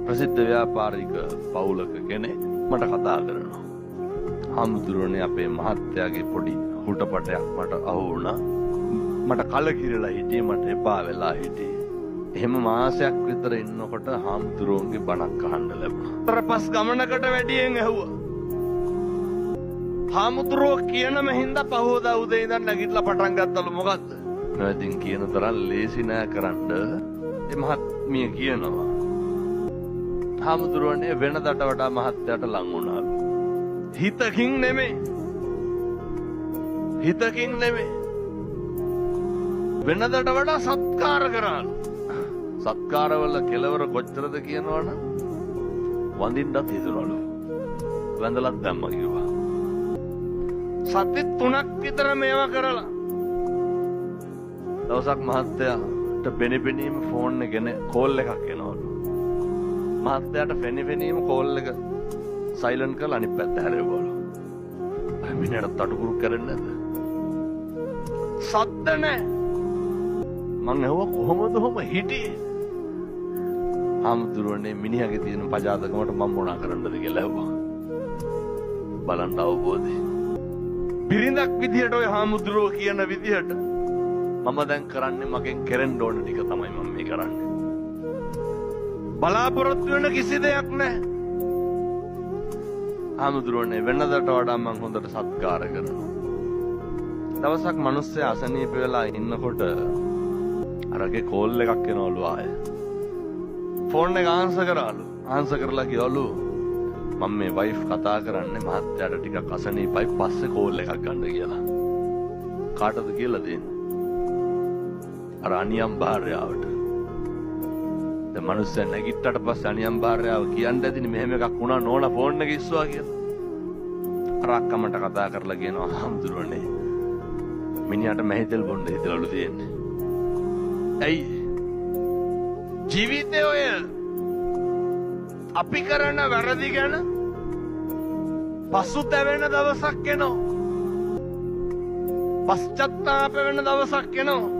ප්‍රසිද්ධ ව්‍යාපාරික පවුලක කෙනෙක් මට කතා කරනවා. හාමුදුරුවනේ අපේ මහත්තයාගේ පොඩි හුටපටයක් මට අහු වුණා. මට කලකිරලා හිටියේ, මට එපා වෙලා හිටියේ. එහෙම මාසයක් විතර ඉන්නකොට හාමුදුරුවන්ගේ බණක් අහන්න ලැබුණා. තරපස් ගමනකට වැඩියෙන් ඇහුවා. හාමුදුරුවෝ කියනම හින්දා පහෝදා උදේ ඉඳන් නැගිටලා පටන් ගත්තලු. මොකද්ද? මම ඉතින් කියන තරම් ලේසි නෑ කරන්න. ඒ මහත්මිය කියනවා හාමුදුරුවනේ වෙනදට වඩා මහත්තයාට ලං වුණාලු. හිතකින් නෙමෙයි. වෙනදට වඩා සත්කාර කරාලු. සත්කාරවල කෙලවර කොච්චරද කියනවනම් වඳින්නත් හිතුනලු. වැඳලත් දැම්ම කිව්වා. සති 3ක් විතර මේවා කරලා දවසක් මහත්තයාට බෙනිබෙනීම ෆෝන් එකගෙන කෝල් එකක් එනවලු. මහත්තයාට ෆෙනිෆෙනීම කෝල් එක සයිලන්ට් කරලා අනිත් පැත්ත හැරෙවලු. මිනිහට තටුකුරු කරන්නේ නැද්ද? සද්ද නැහැ. මං ඇහුවා කොහොමද ඔහොම හිටියේ? හාමුදුරුවනේ මිනිහගේ තියෙන පජාතකමට මම මොනා කරන්නද කියලා ඇහුවා. බලන්න අවබෝධය. බිරිඳක් විදියට ඔය හාමුදුරුවෝ කියන විදියට මම දැන් කරන්නේ මගෙන් කෙරෙන්න ඕන ටික තමයි මම මේ කරන්නේ. බලාපොරොත්තු වෙන කිසි දෙයක් නැහැ. හාමුදුරුවනේ වෙනදට වඩා මං හොඳට සත්කාර කරනවා. දවසක් මිනිස්සයා අසනීප වෙලා ඉන්නකොට අරගේ කෝල් එකක් එනවලු ආයේ. ෆෝන් එක ආන්සර් කරාලු. ආන්සර් කරලා කිව්වලු මම මේ වයිෆ් කතා කරන්නේ මහත්තයාට ටිකක් අසනීපයි පස්සේ කෝල් එකක් ගන්න කියලා. කාටද කියලා දෙන්නේ? අර අනියම් භාර්යාවට. දැන් මිනිස්සු නැගිට්ටට පස්සේ අනියම් භාර්යාව කියන්න ඇතිනේ මෙහෙම එකක් වුණා නෝනා ෆෝන් එක ඉස්සුවා කියලා. අර අක්කමට කතා කරලා කියනවා හාමුදුරුවනේ මිනිහට මැහිතෙල් බොන්න හිතලලු තියෙන්නේ. ඇයි ජීවිතේ ඔය අපි කරන වැරදි ගැන පසුතැවෙන දවසක් එනවා. පශ්චාත්තාප වෙන දවසක් එනවා.